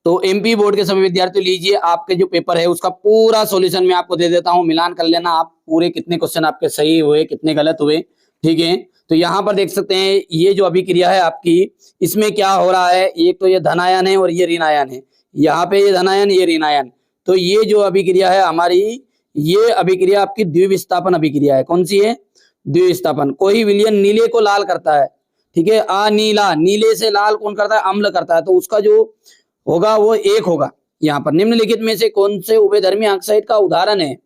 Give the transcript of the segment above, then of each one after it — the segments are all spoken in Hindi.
तो एमपी बोर्ड के सभी विद्यार्थियों लीजिए, आपके जो पेपर है उसका पूरा सॉल्यूशन मैं आपको दे देता हूं, मिलान कर लेना आप पूरे कितने क्वेश्चन आपके सही हुए कितने गलत हुए। ठीक है, तो यहाँ पर देख सकते हैं ये जो अभिक्रिया है आपकी, इसमें क्या हो रहा है, एक तो ये धन आयन है और ये ऋण आयन है, यहाँ पे ये धन आयन ये ऋण आयन। तो ये जो अभिक्रिया है हमारी, ये अभिक्रिया आपकी द्विविस्थापन अभिक्रिया है। कौन सी है? द्विविस्थापन। कोई विलयन नीले को लाल करता है, ठीक है, अनीला, नीले से लाल कौन करता है? अम्ल करता है, तो उसका जो होगा वो एक होगा। यहाँ पर निम्नलिखित में से कौन से उभयधर्मी ऑक्साइड का उदाहरण है?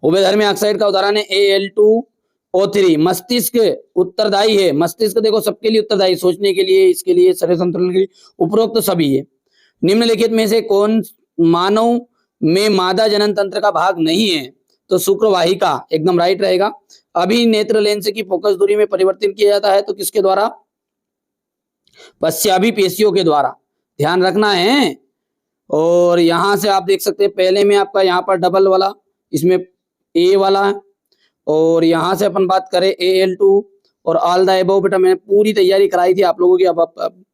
उभयधर्मी ऑक्साइड का उदाहरण है Al2O3। मस्तिष्क उत्तरदायी है, मस्तिष्क देखो सबके लिए उत्तरदायी, सोचने के लिए, इसके लिए, शरीर संतुलन के लिए, उपरोक्त सभी है। निम्नलिखित में से कौन मानव में मादा जनन तंत्र का भाग नहीं है? तो शुक्रवाहिका एकदम राइट रहेगा। अभी नेत्र लेंस की फोकस दूरी में परिवर्तन किया जाता है तो किसके द्वारा? पश्चाभी पेशियों के द्वारा, ध्यान रखना है। और यहां से आप देख सकते हैं पहले में आपका यहाँ पर डबल वाला, इसमें ए वाला है, और यहां से अपन बात करें Al2 और ऑल द अबव। बेटा मैंने पूरी तैयारी कराई थी आप लोगों की, अब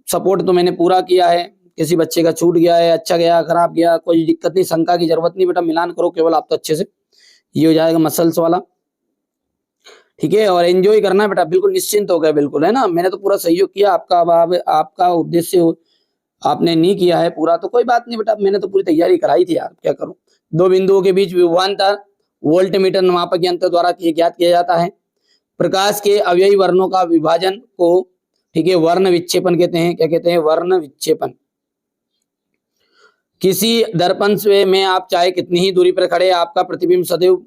सपोर्ट तो मैंने पूरा किया है। किसी बच्चे का छूट गया है, अच्छा गया, खराब गया, कोई दिक्कत नहीं, शंका की जरूरत नहीं बेटा, मिलान करो केवल आप तो अच्छे से। ये हो जाएगा मसल्स वाला, ठीक है। और एंजॉय करना है बेटा, बिल्कुल निश्चिंत हो गए, बिल्कुल, है ना। मैंने तो पूरा सहयोग किया आपका, अब आपका उद्देश्य आपने नहीं किया है पूरा तो कोई बात नहीं बेटा, मैंने तो पूरी तैयारी कराई थी यार, क्या करूं। दो बिंदुओं के बीच विभवांतर वोल्ट मीटर मापक यंत्र द्वारा ज्ञात किया जाता है। प्रकाश के अवयवी वर्णों का विभाजन को, ठीक है, वर्ण विक्षेपण कहते हैं। क्या कहते हैं? वर्ण विक्षेपण। किसी दर्पण में आप चाहे कितनी ही दूरी पर खड़े, आपका प्रतिबिंब सदैव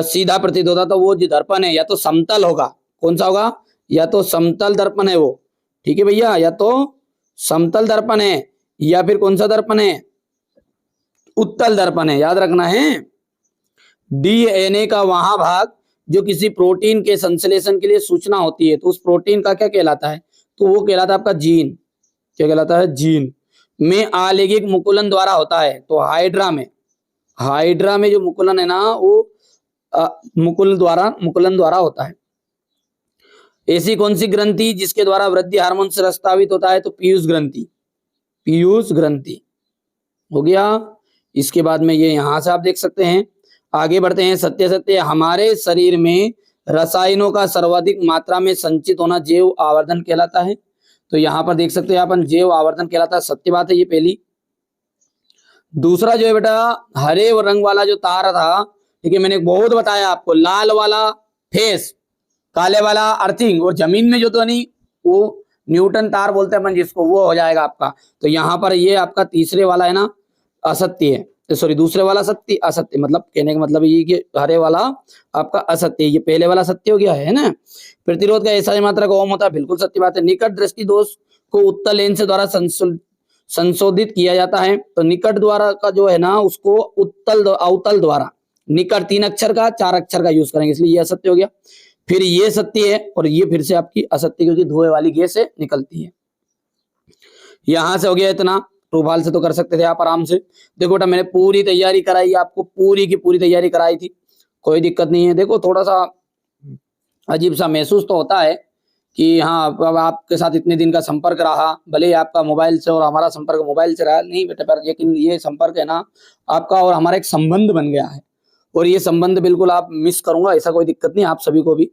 सीधा प्रतीत होता, तो वो जो दर्पण है या तो समतल होगा, कौन सा होगा? या तो समतल दर्पण है वो, ठीक है भैया, या तो समतल दर्पण है, या फिर कौन सा दर्पण है? उत्तल दर्पण है, याद रखना है। डीएनए का वहां भाग जो किसी प्रोटीन के संश्लेषण के लिए सूचना होती है, तो उस प्रोटीन का क्या कहलाता है? तो वो कहलाता है आपका जीन। क्या कहलाता है? जीन। में आलेगिक मुकुलन द्वारा होता है, तो हाइड्रा में जो मुकुलन है ना वो मुकुलन द्वारा होता है। ऐसी कौन सी ग्रंथि जिसके द्वारा वृद्धि हार्मोन स्रावित होता है? तो पीयूष ग्रंथि हो गया। इसके बाद में ये यहां से आप देख सकते हैं, आगे बढ़ते हैं। सत्य हमारे शरीर में रसायनों का सर्वाधिक मात्रा में संचित होना जैव आवर्धन कहलाता है। तो यहाँ पर देख सकते हैं अपन, जैव आवर्धन कहलाता है, सत्य बात है ये पहली। दूसरा जो है बेटा, हरे रंग वाला जो तार था, ठीक है, मैंने बहुत बताया आपको, लाल वाला फेस, काले वाला अर्थिंग, और जमीन में जो तो नहीं वो न्यूटन तार बोलते हैं अपन जिसको, वो हो जाएगा आपका। तो यहाँ पर ये आपका तीसरे वाला है ना असत्य है, सॉरी दूसरे वाला सत्य, असत्य, मतलब कहने का मतलब ये कि हरे वाला आपका असत्य, ये पहले वाला सत्य हो गया है ना। प्रतिरोध का ऐसा मात्रा का ओम होता है, बिल्कुल सत्य बात है। निकट दृष्टि दोष को उत्तल लेंस द्वारा संशोधित किया जाता है। तो निकट द्वारा का जो है ना उसको अवतल द्वारा, निकट 3 अक्षर का 4 अक्षर का यूज करेंगे, इसलिए ये असत्य हो गया। फिर ये सत्य है और ये फिर से आपकी असत्य, क्योंकि धुएं वाली गैस से निकलती है। यहां से हो गया इतना, ट्रूफॉल्स से तो कर सकते थे आप आराम से। देखो बेटा मैंने पूरी तैयारी कराई, आपको पूरी की पूरी तैयारी कराई थी, कोई दिक्कत नहीं है। देखो थोड़ा सा अजीब सा महसूस तो होता है कि हाँ अब आपके साथ इतने दिन का संपर्क रहा, भले ही आपका मोबाइल से और हमारा संपर्क मोबाइल से रहा नहीं बेटा, पर लेकिन ये संपर्क है ना आपका और हमारा एक संबंध बन गया है, और ये संबंध बिल्कुल आप मिस करूंगा ऐसा कोई दिक्कत नहीं, आप सभी को भी,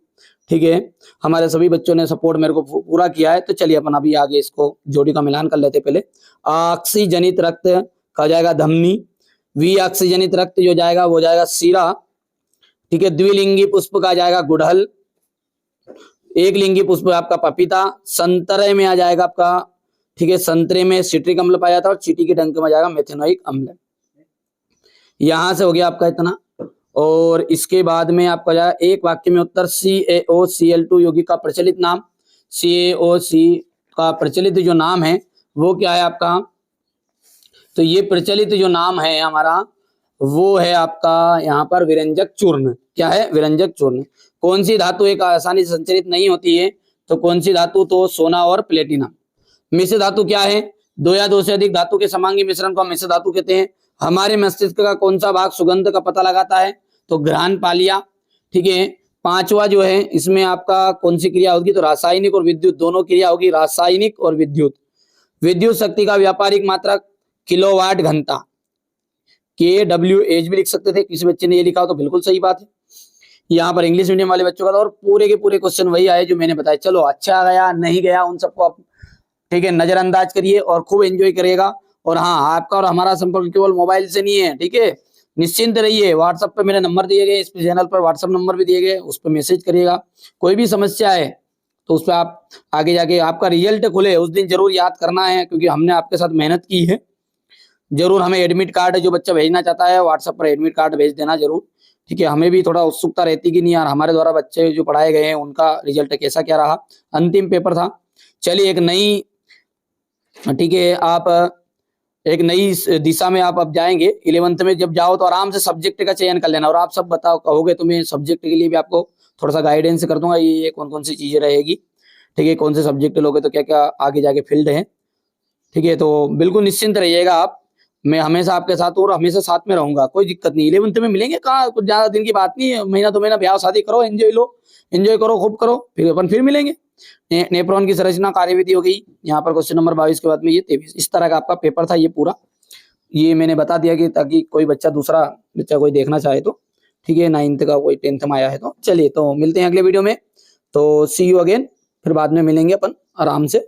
ठीक है। हमारे सभी बच्चों ने सपोर्ट मेरे को पूरा किया है। तो चलिए अपन अभी आगे इसको जोड़ी का मिलान कर लेते। पहले ऑक्सीजनित रक्त का जाएगा धमनी, वी ऑक्सीजनित रक्त जो जाएगा वो जाएगा सीरा, ठीक है। द्विलिंगी पुष्प का जाएगा गुड़हल, एक लिंगी पुष्प आपका पपीता, संतरे में आ जाएगा आपका, ठीक है, संतरे में सिट्रिक अम्ल पाया जाता है, और चींटी के डंक में जाएगा मेथेनोइक अम्ल। यहां से हो गया आपका इतना, और इसके बाद में आपका जाएगा एक वाक्य में उत्तर CaOCl2 यौगिक का प्रचलित नाम। CaOC का प्रचलित जो नाम है वो क्या है आपका? तो ये प्रचलित जो नाम है हमारा वो है आपका यहाँ पर विरंजक चूर्ण। क्या है? विरंजक चूर्ण। कौन सी धातु एक आसानी से संचरित नहीं होती है? तो कौन सी धातु? तो सोना और प्लेटिनम। मिश्र धातु क्या है? दो या दो से अधिक धातु के समांगी मिश्रण को मिश्र धातु कहते हैं। हमारे मस्तिष्क का कौन सा भाग सुगंध का पता लगाता है? तो घ्राण पालिया, ठीक है। पांचवा जो है इसमें आपका कौन सी क्रिया होगी? तो रासायनिक और विद्युत दोनों क्रिया होगी, रासायनिक और विद्युत। विद्युत शक्ति का व्यापारिक मात्रा किलोवाट घंटा, KWH भी लिख सकते थे, किसी बच्चे ने ये लिखा हो तो बिल्कुल सही बात है। यहाँ पर इंग्लिश मीडियम वाले बच्चों का था और पूरे के पूरे क्वेश्चन वही आए जो मैंने बताया। चलो अच्छा गया नहीं गया उन सबको आप ठीक है नजरअंदाज करिए और खूब एंजॉय करिएगा। और हाँ, आपका और हमारा संपर्क केवल मोबाइल से नहीं है, ठीक है, निश्चिंत रहिए। व्हाट्सएप पे मेरे नंबर दिए गए, इस चैनल पर व्हाट्सएप नंबर भी दिए गए, उस पर मैसेज करिएगा। कोई भी समस्या है तो उस पर आप आगे जाके आपका रिजल्ट खुले उस दिन जरूर याद करना है, क्योंकि हमने आपके साथ मेहनत की है। जरूर हमें एडमिट कार्ड जो बच्चा भेजना चाहता है व्हाट्सएप पर एडमिट कार्ड भेज देना जरूर, ठीक है। हमें भी थोड़ा उत्सुकता रहती कि नहीं यार हमारे द्वारा बच्चे जो पढ़ाए गए हैं उनका रिजल्ट कैसा क्या रहा। अंतिम पेपर था। चलिए एक नई, ठीक है, आप एक नई दिशा में आप अब जाएंगे। 11th में जब जाओ तो आराम से सब्जेक्ट का चयन कर लेना। और आप सब बताओ कहोगे तो मैं सब्जेक्ट के लिए भी आपको थोड़ा सा गाइडेंस कर दूंगा, ये कौन कौन सी चीजें रहेगी, ठीक है, कौन से सब्जेक्ट लोगे तो क्या क्या आगे जाके फील्ड है, ठीक है। तो बिल्कुल निश्चिंत रहिएगा आप, मैं हमेशा आपके साथ हूँ और हमेशा साथ में रहूंगा, कोई दिक्कत नहीं। 11th में मिलेंगे कहाँ, कुछ ज्यादा दिन की बात नहीं है, महीना 2 महीना ब्याह शादी करो, एंजॉय लो, एंजॉय करो, खूब करो, फिर अपन फिर मिलेंगे। नेफ्रॉन की संरचना कार्यविधि हो गई। यहाँ पर क्वेश्चन नंबर 22 के बाद में ये 23, इस तरह का आपका पेपर था ये पूरा। ये मैंने बता दिया कि ताकि कोई बच्चा दूसरा बच्चा कोई देखना चाहे तो, ठीक है, 9th का कोई 10th में आया है तो। चलिए तो मिलते हैं अगले वीडियो में, तो सी यू अगेन, फिर बाद में मिलेंगे अपन आराम से।